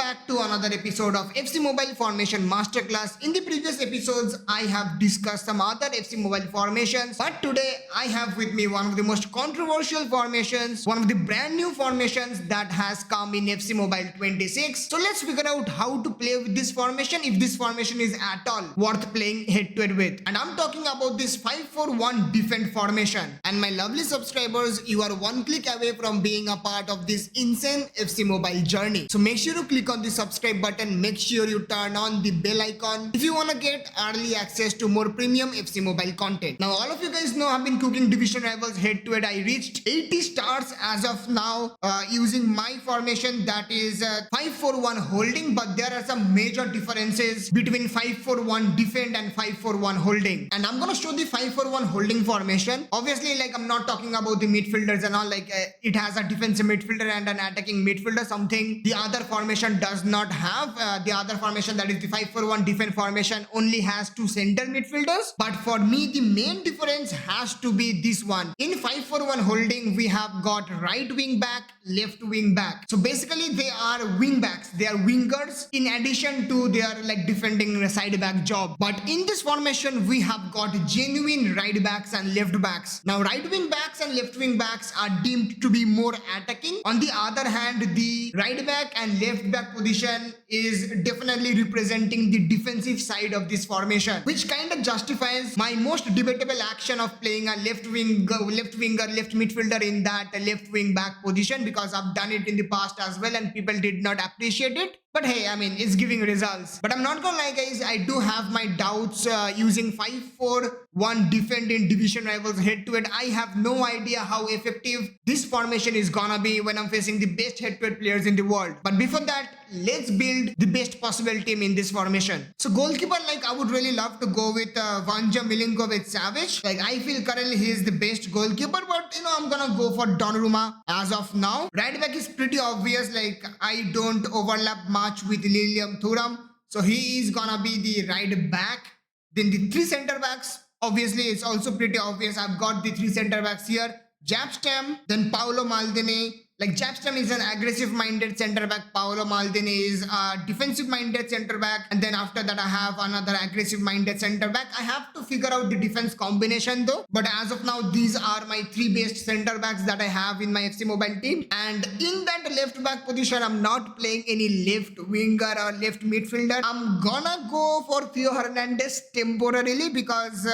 back to another episode of FC Mobile Formation Masterclass. In the previous episodes, I have discussed some other FC Mobile formations, but today I have with me one of the most controversial formations, one of the brand new formations that has come in FC Mobile 26. So let's figure out how to play with this formation, if this formation is at all worth playing head-to-head with. And I'm talking about this 5-4-1 defend formation. And my lovely subscribers, you are one click away from being a part of this insane FC Mobile journey. So make sure to click on the subscribe button, make sure you turn on the bell icon if you want to get early access to more premium FC Mobile content. Now all of you guys know I've been cooking Division Rivals head-to-head. I reached 80 stars as of now using my formation, that is 5-4-1 holding, but there are some major differences between 5-4-1 defend and 5-4-1 holding. And I'm gonna show the 5-4-1 holding formation. Obviously, like, I'm not talking about the midfielders and all, like it has a defensive midfielder and an attacking midfielder, something the other formation does not have. The other formation, that is the 5-4-1 defend formation, only has two center midfielders. But for me, the main difference has to be this one. In 5-4-1 holding, we have got right wing back, left wing back. So basically they are wing backs, they are wingers in addition to their like defending side back job. But in this formation, we have got genuine right backs and left backs. Now right wing backs and left wing backs are deemed to be more attacking. On the other hand, the right back and left back position is definitely representing the defensive side of this formation, which kind of justifies my most debatable action of playing a left winger, left midfielder in that left wing back position, because I've done it in the past as well and people did not appreciate it. But hey, I mean, it's giving results. But I'm not gonna lie guys, I do have my doubts using 5-4-1 defend in Division Rivals head-to-head. I have no idea how effective this formation is gonna be when I'm facing the best head-to-head players in the world. But before that, let's build the best possible team in this formation. So goalkeeper, like, I would really love to go with Vanja Milinkovic-Savic. Like, I feel currently he is the best goalkeeper, but you know, I'm gonna go for Donnarumma as of now. Right back is pretty obvious, like I don't overlap much with Lilium Thuram, so he is gonna be the right back. Then the three center backs, obviously it's also pretty obvious. I've got the three center backs here: Japstam, then Paolo Maldini. Like, Japstam is an aggressive minded center back, Paolo Maldini is a defensive minded center back, and then after that I have another aggressive minded center back. I have to figure out the defense combination though, but as of now these are my three best center backs that I have in my FC Mobile team. And in that left back position, I'm not playing any left winger or left midfielder. I'm gonna go for Theo Hernandez temporarily because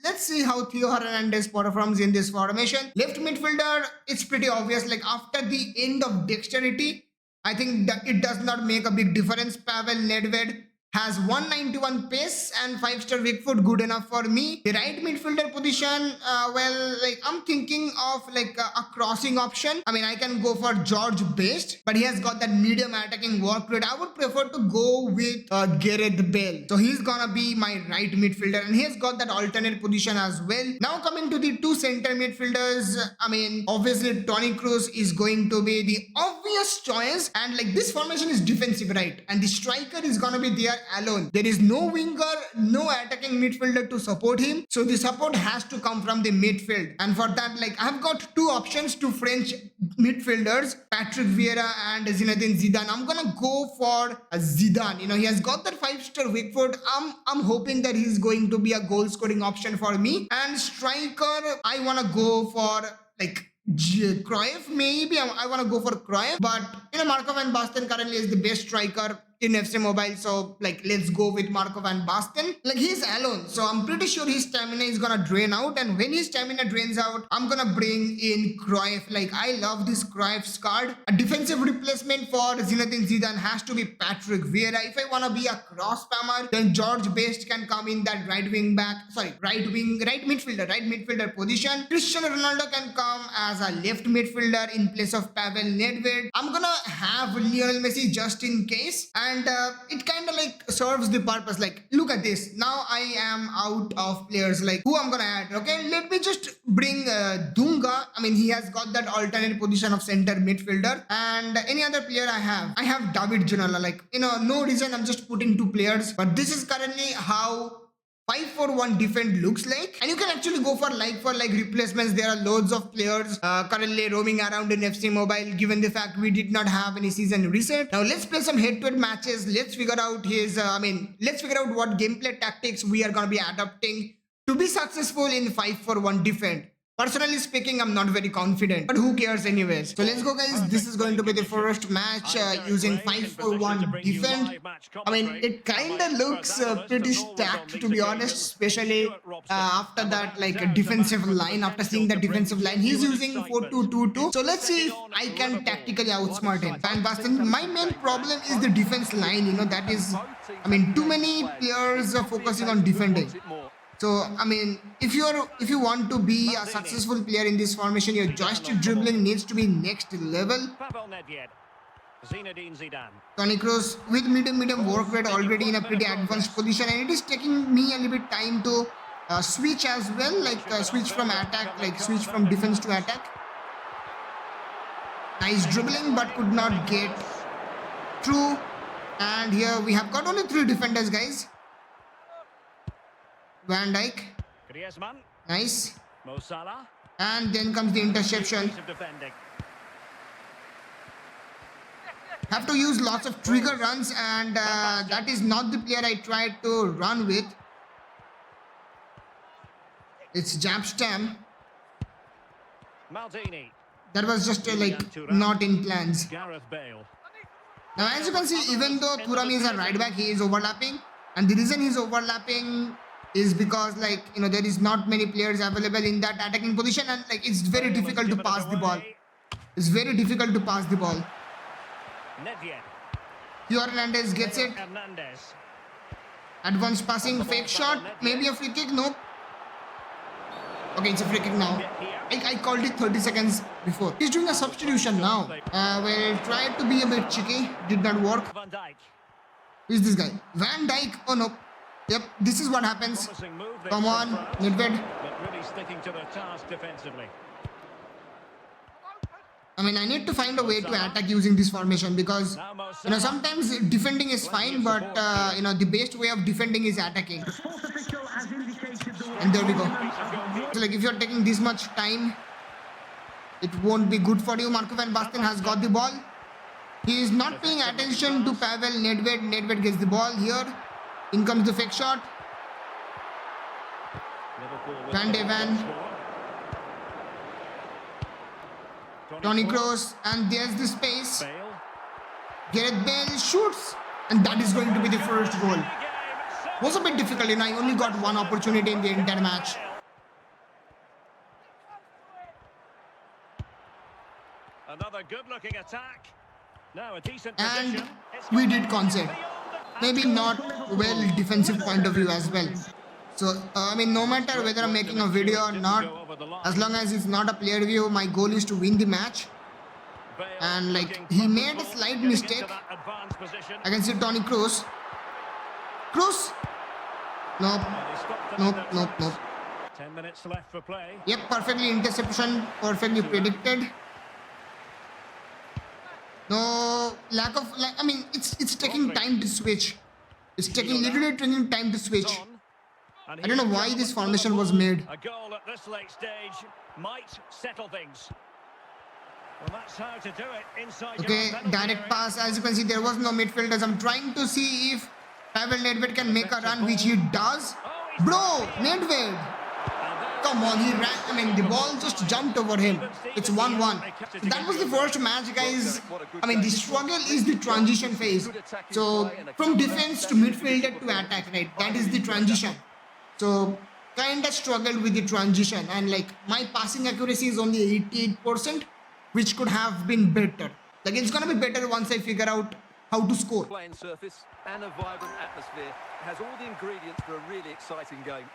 let's see how Theo Hernandez performs in this formation. Left midfielder, it's pretty obvious. Like, after the end of dexterity, I think that it does not make a big difference. Pavel Nedved has 191 pace and 5-star weak foot, good enough for me. The right midfielder position, well, like, I'm thinking of like a crossing option. I mean, I can go for George Best, but he has got that medium attacking work rate. I would prefer to go with Gareth Bale. So he's gonna be my right midfielder, and he has got that alternate position as well. Now coming to the two center midfielders, I mean, obviously Toni Kroos is going to be the obvious choice, and like, this formation is defensive, right? And the striker is gonna be there alone. There is no winger, no attacking midfielder to support him, so the support has to come from the midfield. And for that, like, I've got two options, two French midfielders, Patrick Vieira and Zinedine Zidane. I'm gonna go for Zidane. You know, he has got that 5-star weak foot. I'm hoping that he's going to be a goal scoring option for me. And striker, I wanna go for like Cruyff, maybe. I want to go for Cruyff, but you know, Marco van Basten currently is the best striker in FC Mobile, so like, let's go with Marco van Basten. Like, he's alone, so I'm pretty sure his stamina is gonna drain out, and when his stamina drains out, I'm gonna bring in Cruyff. Like, I love this Cruyff's card. A defensive replacement for Zinedine Zidane has to be Patrick Vieira. If I wanna be a cross spammer, then George Best can come in that right midfielder position. Cristiano Ronaldo can come as a left midfielder in place of Pavel Nedved. I'm gonna have Lionel Messi just in case, and it kind of like serves the purpose. Like, look at this, now I am out of players. Like, who I'm gonna add? Okay, let me just bring Dunga. I mean, he has got that alternate position of center midfielder. And any other player I have David Ginola. Like, you know, no reason, I'm just putting two players, but this is currently how 5-4-1 defend looks like, and you can actually go for like replacements. There are loads of players currently roaming around in FC Mobile, given the fact we did not have any season reset. Now let's play some head-to-head matches. Let's figure out let's figure out what gameplay tactics we are going to be adopting to be successful in 5-4-1 defend. Personally speaking, I'm not very confident, but who cares anyways. So let's go, guys. This is going to be the first match using 5-4-1 defend. I mean, it kind of looks pretty stacked, to be honest, especially after that, like a defensive line. After seeing the defensive line, he's using 4-2-2-2. So let's see if I can tactically outsmart him. Van Basten, my main problem is the defense line. You know, that is, I mean, too many players are focusing on defending. So, I mean, if you want to be a successful player in this formation, your joystick dribbling needs to be next level. Toni Kroos with medium work rate already in a pretty advanced position, and it is taking me a little bit time to switch as well, like switch from attack, like switch from defense to attack. Nice dribbling, but could not get through. And here we have got only 3 defenders, guys. Van Dijk. Nice. And then comes the interception. Have to use lots of trigger runs, and that is not the player I tried to run with. It's Jabstam. That was just not in plans. Now as you can see, even though Thuram is a right back, he is overlapping, and the reason he's overlapping is because there is not many players available in that attacking position, and it's very difficult to pass the ball. It's very difficult to pass the ball. Renderz gets it. Advanced passing, fake shot, maybe a free kick. Nope. Okay, it's a free kick now. I called it 30 seconds before. He's doing a substitution now. Well, tried to be a bit cheeky, did not work. Who is this guy? Van Dijk. Oh no. Yep, this is what happens. Come on, Nedved. I mean, I need to find a way to attack using this formation, because sometimes defending is fine, but the best way of defending is attacking. And there we go. So if you're taking this much time, it won't be good for you. Marco van Basten has got the ball. He is not paying attention to Pavel Nedved. Nedved gets the ball here. In comes the fake shot. Van de Ven. Toni Kroos, and there's the space. Gareth Bale shoots, and that is going to be the first goal. Was a bit difficult, I only got one opportunity in the entire match. Another good-looking attack. Now a decent and position. We did concede. Maybe not well defensive point of view as well. So, no matter whether I'm making a video or not, as long as it's not a player review, my goal is to win the match. And he made a slight mistake. I can see Toni Kroos. Kroos! Nope. 10 minutes left for play. Yep, perfectly interception, perfectly predicted. No lack of it's taking time to switch. It's literally taking time to switch. I don't know why this formation was made. A goal at this late stage might settle things. Well, that's how to do it inside. Okay, direct pass. As you can see, there was no midfielders. I'm trying to see if Pavel Nedved can make a run, which he does. Bro, Nedved! Come on, he ran. The ball just jumped over him. It's 1-1. So that was the first match, guys. The struggle is the transition phase. So, from defense to midfielder to attack, right? That is the transition. So, kind of struggled with the transition. And, my passing accuracy is only 88%, which could have been better. It's gonna be better once I figure out how to score. Playing surface and a vibrant atmosphere. It has all the ingredients for a really exciting game.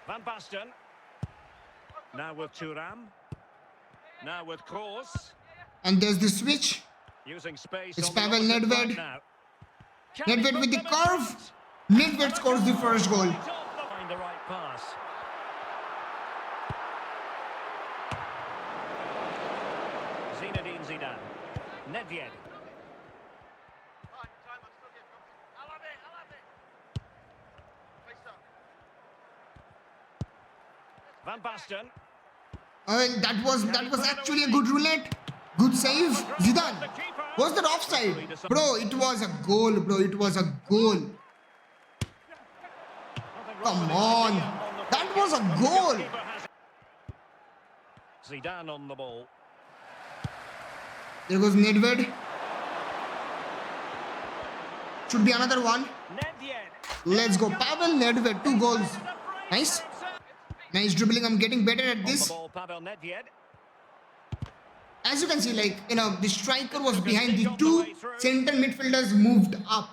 Van Basten. Now with Thuram. Now with Kroos. And there's the switch. Using space. It's Pavel Nedved. Nedved with the curve. Nedved scores the first goal. Find the right pass. Zinedine Zidane. Nedved. Van Basten. That was actually a good roulette. Good save. Zidane. Was that offside? Bro, it was a goal, bro. It was a goal. Come on. That was a goal. Zidane on the ball. There goes Nedved. Should be another one. Let's go. Pavel Nedved. 2 goals. Nice. Nice dribbling. I'm getting better at this. As you can see, like, the striker was behind. The 2 center midfielders moved up.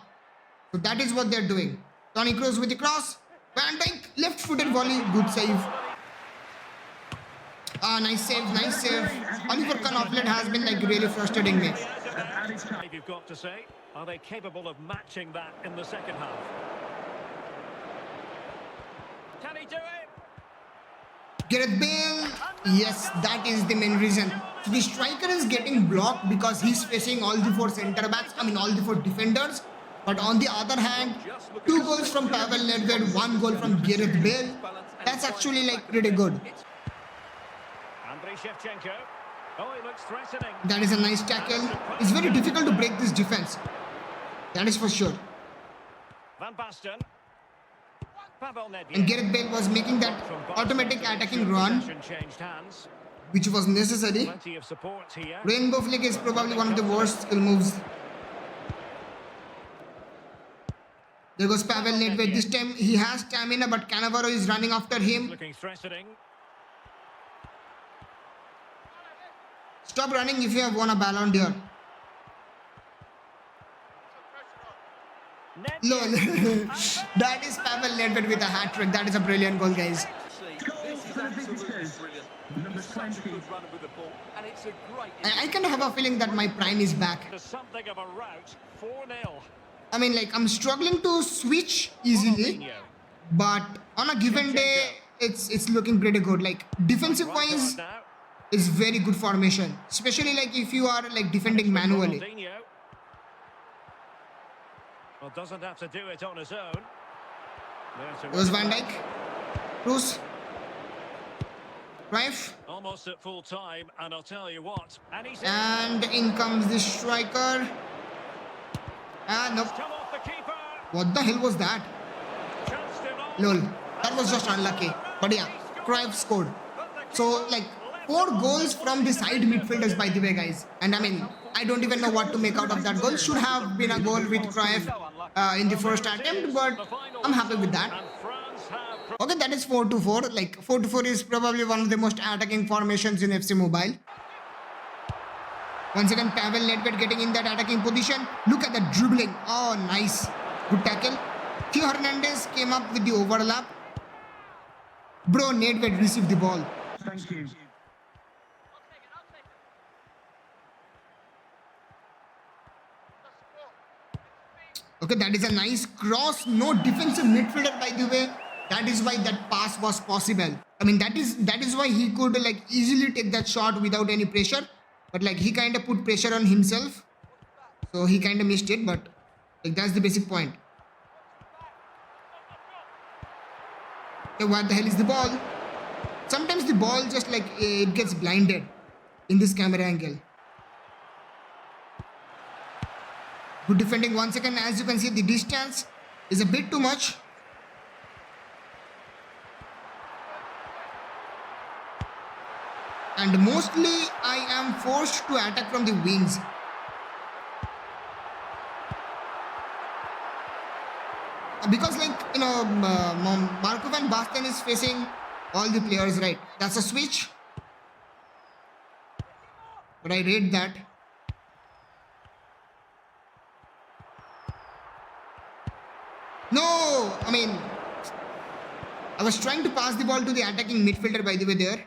So that is what they're doing. Toni Kroos with the cross. Van Dijk, left-footed volley. Good save. Nice save, nice save. Oliver Kahn of late has been like really frustrating me. You've got to say, are they capable of matching that in the second half? Can he do it? Gareth Bale, yes, that is the main reason. So the striker is getting blocked because he's facing all the 4 centre backs, all the 4 defenders. But on the other hand, 2 goals from Pavel Nedved, 1 goal from Gareth Bale. That's actually like pretty good. Oh, he looks threatening. That is a nice tackle. It's very difficult to break this defense. That is for sure. Van Basten. And Gareth Bale was making that automatic attacking run, which was necessary. Rainbow flick is probably one of the worst skill moves. There goes Pavel Nedved. This time he has stamina, but Cannavaro is running after him. Looking threatening. Stop running if you have won a Ballon d'Or. Lol. That is Pavel Nedved with a hat-trick. That is a brilliant goal, guys. I kind of have a feeling that my prime is back. Something of a rout. 4-0. I mean, like, I'm struggling to switch easily, but on a given day, it's looking pretty good. Like, defensive-wise, it's very good formation, especially like if you are like defending manually. Well, doesn't have to do it on his own. It was Van Dijk. Kroos. Cruyff. Almost at full time, and I'll tell you what. And in comes the striker. Nope. What the hell was that? Lol. That was just unlucky. But yeah, Cruyff scored. So like 4 goals from the side midfielders, by the way, guys. And I mean, I don't even know what to make out of that goal. Should have been a goal with Cruyff in the first attempt, but I'm happy with that. Okay, that is 4-4. Like 4-4 is probably one of the most attacking formations in FC Mobile. Once again, Pavel Nedved getting in that attacking position. Look at that dribbling. Oh, nice. Good tackle. Theo Hernandez came up with the overlap. Bro, Nedved received the ball. Thank you. Okay, that is a nice cross. No defensive midfielder, by the way. That is why that pass was possible. I mean, that is why he could like easily take that shot without any pressure. But like he kind of put pressure on himself, so he kind of missed it. But like that's the basic point. Okay, what the hell is the ball? Sometimes the ball just like it gets blinded in this camera angle. Good defending once again. As you can see, the distance is a bit too much. And mostly I am forced to attack from the wings. Because like, you know, Marco van Basten is facing all the players, right? That's a switch. But I read that. No! I mean, I was trying to pass the ball to the attacking midfielder, by the way, there.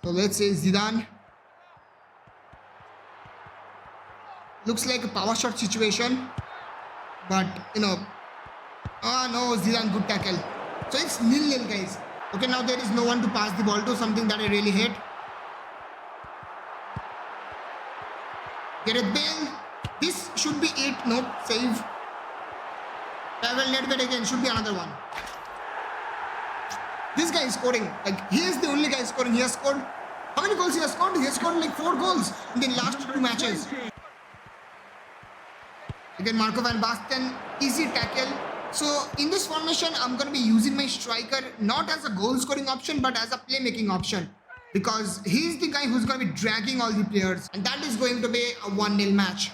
So let's say Zidane. Looks like a power shot situation. But, you know. Oh no, Zidane, good tackle. So it's 0-0, guys. Okay, now there is no one to pass the ball to, something that I really hate. Gareth Bale. This should be it. Nope, save. Pavel Nedved again, should be another one. This guy is scoring. Like, he is the only guy scoring. He has scored. How many goals he has scored? He has scored like 4 goals in the last 2 matches. Again, Marco van Basten, easy tackle. So in this formation, I'm going to be using my striker not as a goal scoring option, but as a playmaking option. Because he's the guy who's going to be dragging all the players. And that is going to be a 1-0 match.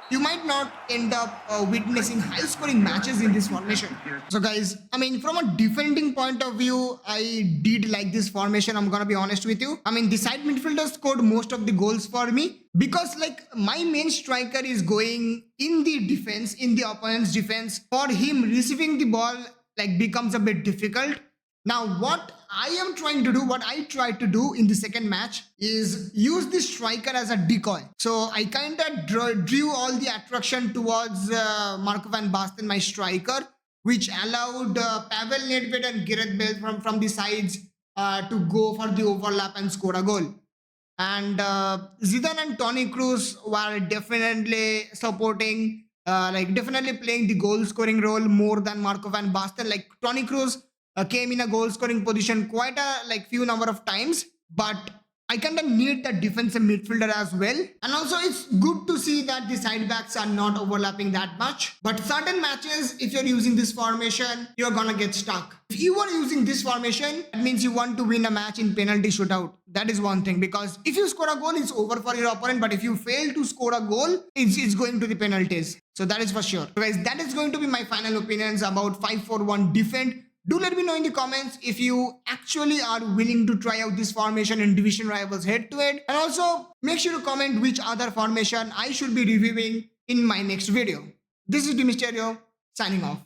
You might not end up witnessing high-scoring matches in this formation. So guys, I mean, from a defending point of view, I did like this formation. I'm gonna be honest with you. I mean, the side midfielder scored most of the goals for me because like my main striker is going in the defense, in the opponent's defense. For him, receiving the ball like becomes a bit difficult. Now, what I am trying to do, what I tried to do in the second match is use this striker as a decoy. So I kind of drew all the attraction towards Marco van Basten, my striker, which allowed Pavel Nedved and Gareth Bale from the sides to go for the overlap and score a goal. And Zidane and Toni Kroos were definitely supporting, definitely playing the goal scoring role more than Marco van Basten. Like Toni Kroos came in a goal scoring position quite a few number of times, but I kind of need the defensive midfielder as well. And also it's good to see that the side backs are not overlapping that much. But certain matches, if you're using this formation, you're gonna get stuck. If you are using this formation, that means you want to win a match in penalty shootout. That is one thing, because if you score a goal, it's over for your opponent. But if you fail to score a goal, it's going to the penalties. So that is for sure. So guys, that is going to be my final opinions about 5-4-1 defend. Do let me know in the comments if you actually are willing to try out this formation in Division Rivals head-to-head. And also, make sure to comment which other formation I should be reviewing in my next video. This is Mysterio signing off.